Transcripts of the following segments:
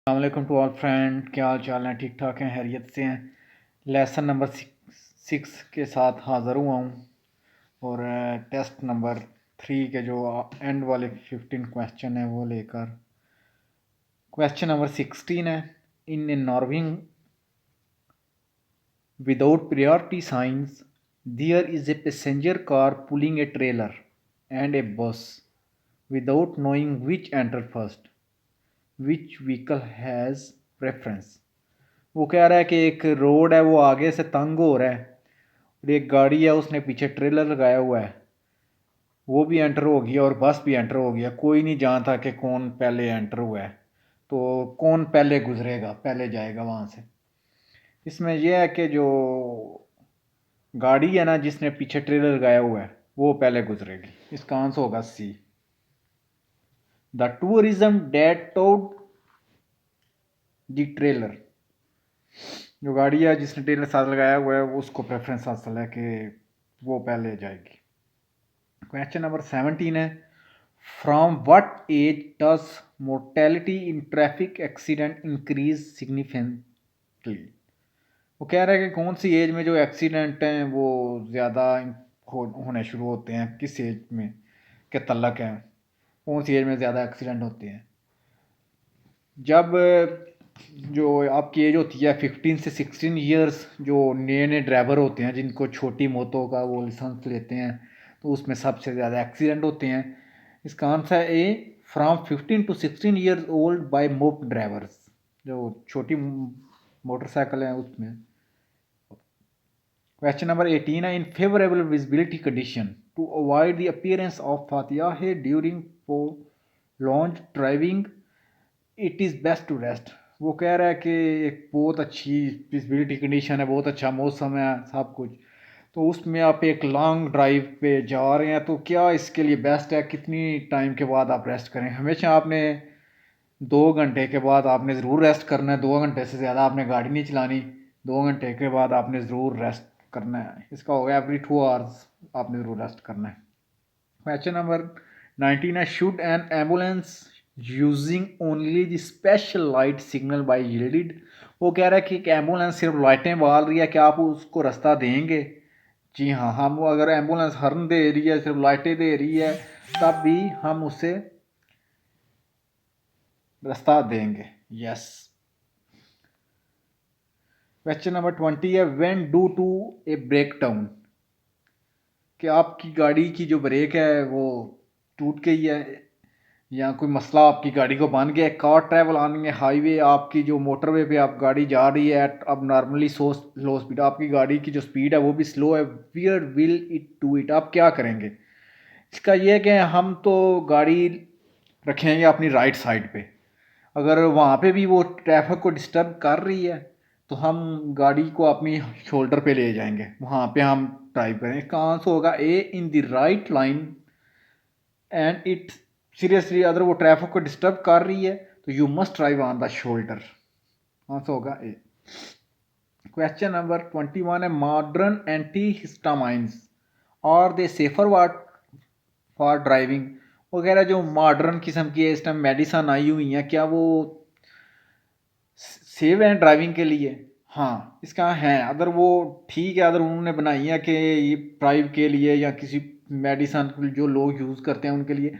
अस्सलाम to all friend, क्या हाल चाल हैं? ठीक ठाक हैं, हैरियत से हैं। लेसन नंबर 6 के साथ हाज़िर हुआ हूँ और टेस्ट नंबर 3 के जो एंड वाले 15 क्वेश्चन हैं वो लेकर। क्वेश्चन नंबर 16 है, इन ए नॉर्विंग without priority signs there is a passenger car pulling a trailer and a bus without knowing which enter first, which vehicle has preference। वो कह रहा है कि एक रोड है, वो आगे से तंग हो रहा है और एक गाड़ी है, उसने पीछे ट्रेलर लगाया हुआ है, वो भी एंटर हो गया और बस भी एंटर हो गया। कोई नहीं जानता कि कौन पहले एंटर हुआ है, तो कौन पहले गुजरेगा, पहले जाएगा वहाँ से। इसमें यह है कि जो गाड़ी है ना, जिसने पीछे ट्रेलर लगाया हुआ है, वो पहले गुजरेगी। इसका आंसर होगा C. The tourism date towed the trailer, जो गाड़ी है जिसने ट्रेलर साथ लगाया हुआ है उसको प्रेफरेंस हासिल है कि वो पहले जाएगी। क्वेश्चन नंबर 17 है, from what age does mortality in traffic accident increase significantly. वो कह रहा है कि कौन सी एज में जो एक्सीडेंट हैं वो ज़्यादा होने शुरू होते हैं, किस एज में के तल्लक हैं, कौन सी एज में ज़्यादा एक्सीडेंट होते हैं। जब जो आपकी एज होती है 15 से 16 ईयर्स, जो नए नए ड्राइवर होते हैं जिनको छोटी मोटों का वो लाइसेंस लेते हैं, तो उसमें सबसे ज़्यादा एक्सीडेंट होते हैं। इसका आंसर है A, from 15 to 16 years old by moped drivers, जो छोटी मोटरसाइकिल हैं उसमें। क्वेश्चन नंबर 18 है, in favourable visibility condition to avoid the appearance of fatigue during long driving it is best to rest. वो कह रहा है कि एक बहुत अच्छी विजिबिलिटी कंडीशन है, बहुत अच्छा मौसम है, सब कुछ, तो उसमें आप एक लॉन्ग ड्राइव पे जा रहे हैं, तो क्या इसके लिए बेस्ट है, कितनी टाइम के बाद आप रेस्ट करें। हमेशा आपने 2 घंटे के बाद आपने ज़रूर रेस्ट करना है, 2 घंटे से ज़्यादा आपने गाड़ी नहीं चलानी, 2 घंटे के बाद आपने ज़रूर रेस्ट करना है। इसका होगा एवरी 2 आवर्स आपने ज़रूर रेस्ट करना है। क्वेश्चन नंबर 19 है, should an ambulance using only the special light signal by yielded. वो कह रहा है कि एक एम्बुलेंस सिर्फ लाइटें बाल रही है, क्या आप उसको रास्ता देंगे? जी हाँ, हम अगर एम्बुलेंस हॉर्न दे रही है, सिर्फ लाइटें दे रही है, तब भी हम उसे रास्ता देंगे। यस। क्वेश्चन नंबर 20 है, when due to a breakdown, कि आपकी गाड़ी की जो ब्रेक है वो टूट गई है या कोई मसला आपकी गाड़ी को बन गया है। Car travel on A highway, आपकी जो मोटरवे पे आप गाड़ी जा रही है अब नॉर्मली लो स्पीड, आपकी गाड़ी की जो स्पीड है वो भी स्लो है, where will it do it, आप क्या करेंगे? इसका ये है कि हम तो गाड़ी रखेंगे अपनी राइट साइड पे, अगर वहाँ पे भी वो ट्रैफिक को डिस्टर्ब कर रही है तो हम गाड़ी को अपनी शोल्डर पे ले जाएंगे, वहाँ पे हम ड्राइव करें। इसका आंसर होगा A, in the right line and it seriously, अगर वो ट्रैफिक को डिस्टर्ब कर रही है तो you must drive on the shoulder. Answer होगा ए। क्वेश्चन नंबर 21 है, मॉडर्न एंटी हिस्टामाइंस और दे सेफर वाट फॉर ड्राइविंग। वगैरह जो मॉडर्न किस्म की इस टाइम मेडिसन आई हुई हैं, क्या वो सेव हैं ड्राइविंग के लिए? हाँ, इसका है, अगर वो ठीक है, अगर उन्होंने बनाई है कि ये ड्राइव के लिए या किसी मेडिसन जो लोग यूज़ करते हैं उनके लिए,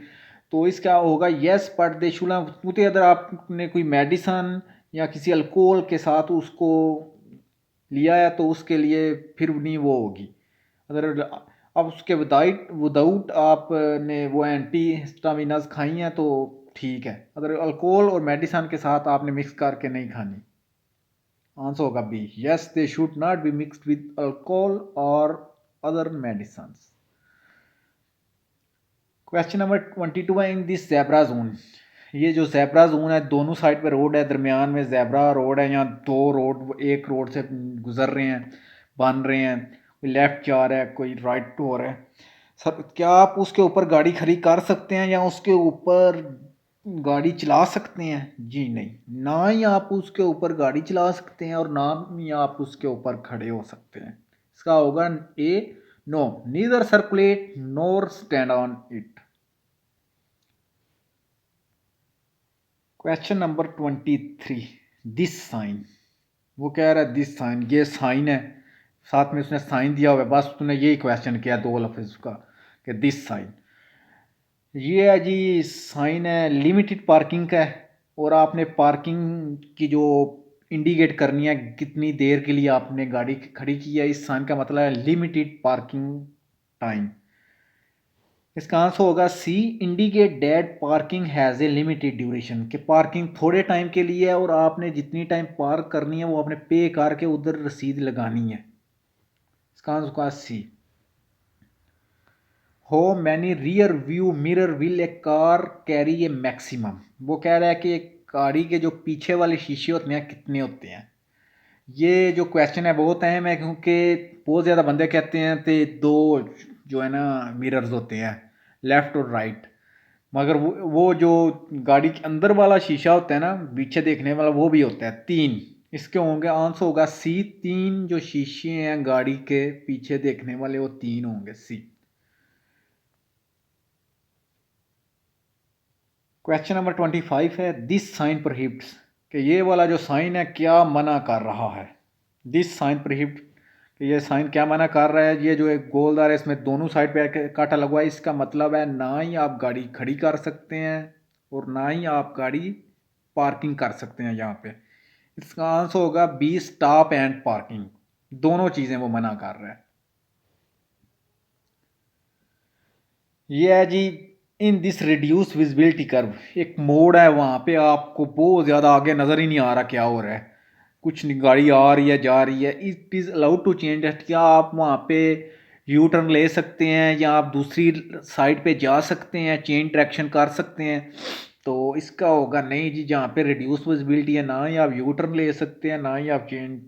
तो इसका होगा यस, बट दे शुड होते, अगर आपने कोई मेडिसन या किसी अल्कोहल के साथ उसको लिया है तो उसके लिए फिर नहीं वो होगी। अगर अब उसके विदाउट विदाउट आपने वो एंटी हिस्टामिनस खाई हैं तो ठीक है, अगर अल्कोहल और मेडिसन के साथ आपने मिक्स करके नहीं खानी। आंसर होगा B, yes, they should not be mixed with alcohol और अदर मेडिसिन। क्वेश्चन नंबर 22 है, इन दिस ज़ेब्रा जोन, ये जो ज़ेब्रा जोन है, दोनों साइड पे रोड है, दरमियान में ज़ेब्रा रोड है, यहाँ दो रोड एक रोड से गुजर रहे हैं, बन रहे हैं, कोई लेफ्ट जा रहा है, कोई राइट हो रहा है। सर, क्या आप उसके ऊपर गाड़ी खड़ी कर सकते हैं या उसके ऊपर गाड़ी चला सकते हैं? जी नहीं, ना ही आप उसके ऊपर गाड़ी चला सकते हैं और ना ही आप उसके ऊपर खड़े हो सकते हैं। इसका होगा A, no, neither circulate nor stand on it. Question number 23, this sign. वो कह रहा है दिस साइन, ये साइन है, साथ में उसने साइन दिया हुआ है, बस तूने यही क्वेश्चन किया दो लफ्ज़ का कि दिस साइन। ये है जी, साइन है लिमिटेड पार्किंग का है, और आपने पार्किंग की जो इंडिकेट करनी है कितनी देर के लिए आपने गाड़ी खड़ी की है, इस साइन का मतलब है लिमिटेड पार्किंग टाइम। इसका आंसर होगा C, indicate that parking has a limited duration, कि पार्किंग थोड़े टाइम के लिए है और आपने जितनी टाइम पार्क करनी है वो आपने पे करके उधर रसीद लगानी है। इसका आंसर होगा सी। हो many rear view mirror will A car carry A maximum. वो कह रहा है कि गाड़ी के जो पीछे वाले शीशे होते हैं कितने होते हैं। ये जो क्वेश्चन है बहुत अहम है, क्योंकि बहुत ज़्यादा बंदे कहते हैं कि दो जो है ना मिरर्स होते हैं, लेफ़्ट और राइट, मगर वो जो गाड़ी के अंदर वाला शीशा होता है ना पीछे देखने वाला, वो भी होता है तीन। इसके होंगे, आंसर होगा सी, तीन जो शीशे हैं गाड़ी के पीछे देखने वाले वो तीन होंगे, सी। क्वेश्चन नंबर 25 है, दिस साइन प्रोहिबिट्स, कि ये वाला जो साइन है क्या मना कर रहा है। दिस साइन प्रोहिबिट, कि ये साइन क्या मना कर रहा है। ये जो एक गोलदार है इसमें दोनों साइड पे कांटा लगवा है, इसका मतलब है ना ही आप गाड़ी खड़ी कर सकते हैं और ना ही आप गाड़ी पार्किंग कर सकते हैं यहाँ पे। इसका आंसर होगा बी, स्टॉप एंड पार्किंग, दोनों चीज़ें वो मना कर रहा है। ये है जी, in this reduce visibility curve, एक मोड़ है वहाँ पे आपको बहुत ज़्यादा आगे नज़र ही नहीं आ रहा क्या हो रहा है, कुछ नहीं, गाड़ी आ रही है जा रही है। It is allowed to change that, क्या आप वहाँ पे यू टर्न ले सकते हैं या आप दूसरी साइड पे जा सकते हैं, चेंज डायरेक्शन कर सकते हैं। तो इसका होगा नहीं जी, जहाँ पे रिड्यूस विजिबिलिटी है ना ही आप यू टर्न ले सकते हैं ना ही आप चेंज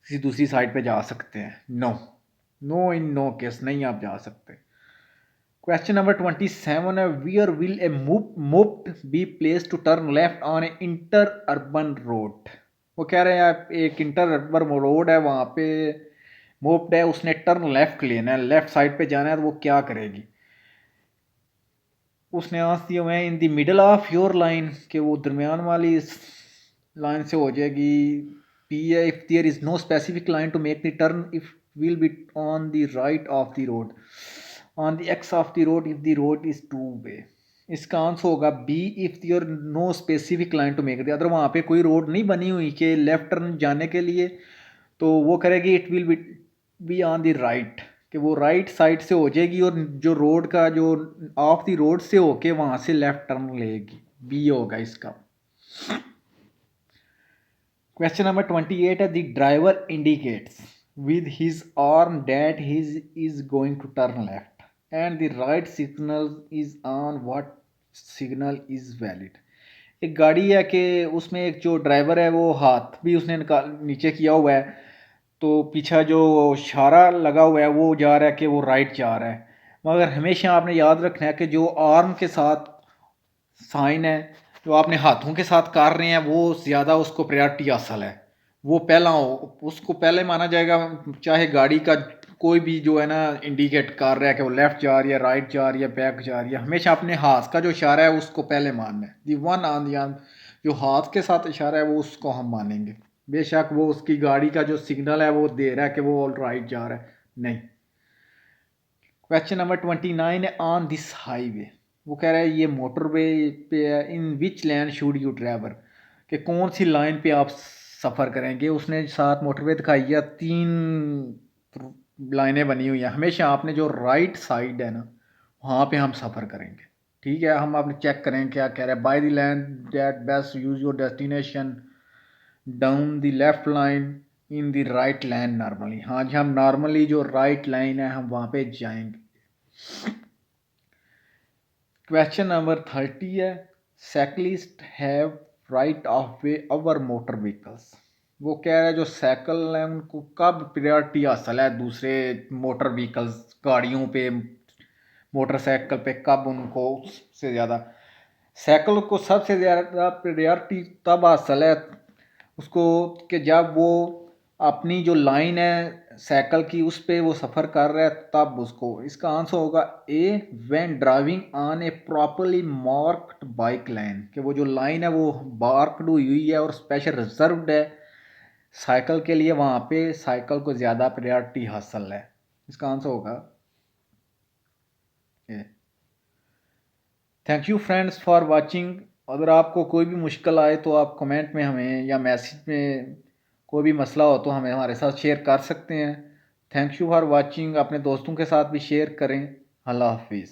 किसी दूसरी साइड पे जा सकते हैं। No, no in no case नहीं आप जा सकते। क्वेश्चन नंबर 27 है, where will a moped be place to turn left on a inter urban road. वो कह रहे हैं आप एक इंटर अर्बन रोड है वहाँ पे मोप्ड है, उसने टर्न लेफ्ट लेना है, लेफ्ट साइड पे जाना है, तो वो क्या करेगी। उसने आंसर दिए हुए हैं, in the middle of your line, कि वो दरमियान वाली लाइन से हो जाएगी। पी है, if there is no specific line to make the turn, if will be on the right of the road, on the x of the road, if the road is two way. इसका answer होगा B, if there no specific line to make the, अगर वहाँ पे कोई road नहीं बनी हुई कि लेफ्ट टर्न जाने के लिए, तो वो करेगी it will be on the right, कि वो राइट साइड से हो जाएगी और जो रोड का जो ऑफ द रोड से होके वहाँ से लेफ्ट टर्न लेगी। बी होगा इसका। क्वेश्चन नंबर 28 है, the driver indicates with his arm that his is going to turn left and the right signal is on, what signal is valid. एक गाड़ी है कि उसमें एक जो ड्राइवर है वो हाथ भी उसने नीचे किया हुआ है, तो पीछे जो इशारा लगा हुआ है वो जा रहा है कि वो राइट जा रहा है। मगर हमेशा आपने याद रखना है कि जो आर्म के साथ साइन है, जो आपने हाथों के साथ कर रहे हैं, वो ज़्यादा उसको प्रायोरिटी हासिल है, वो पहला हो, उसको पहले माना जाएगा। चाहे गाड़ी का कोई भी जो है ना इंडिकेट कर रहा है कि वो लेफ्ट जा रही है, राइट जा रही है, बैक जा रही है, हमेशा अपने हाथ का जो इशारा है उसको पहले मानना है। दी वन ऑन दी, जो हाथ के साथ इशारा है वो उसको हम मानेंगे, बेशक वो उसकी गाड़ी का जो सिग्नल है वो दे रहा है कि वो राइट जा रहा है, नहीं। क्वेश्चन नंबर 29 है, ऑन दिस हाईवे, वो कह रहा है ये मोटरवे पे है, इन विच लैन शूड यू ड्राइवर, कि कौन सी लाइन पे आप सफ़र करेंगे। उसने सात मोटरवे दिखाई है, तीन लाइनें बनी हुई हैं, हमेशा आपने जो राइट साइड है ना वहाँ पे हम सफ़र करेंगे। ठीक है, हम आपने चेक करें क्या कह रहा है, by the land that best use your destination down the left line in the right line normally. हाँ जी, हम नॉर्मली जो राइट लाइन है हम वहाँ पे जाएंगे। क्वेश्चन नंबर 30 है, cyclist have right of way over motor vehicles. वो कह रहा है जो साइकिल है उनको कब प्रायोरिटी हासिल है दूसरे मोटर व्हीकल्स गाड़ियों पे, मोटरसाइकिल पे कब उनको उससे ज़्यादा, साइकिल को सबसे ज़्यादा प्रायोरिटी तब हासिल है उसको कि जब वो अपनी जो लाइन है साइकिल की उस पे वो सफ़र कर रहा है तब उसको, इसका आंसर होगा A, when driving on a properly marked bike line, कि वो जो लाइन है वो मार्क्ड हुई हुई है और स्पेशल रिजर्व्ड है साइकिल के लिए, वहाँ पे साइकिल को ज़्यादा प्रायोरिटी हासिल है। इसका आंसर होगा A. Thank you friends for watching. अगर आपको कोई भी मुश्किल आए तो आप कमेंट में हमें या मैसेज में कोई भी मसला हो तो हमें हमारे साथ शेयर कर सकते हैं। Thank you for watching. अपने दोस्तों के साथ भी शेयर करें। अल्लाह हाफिज़।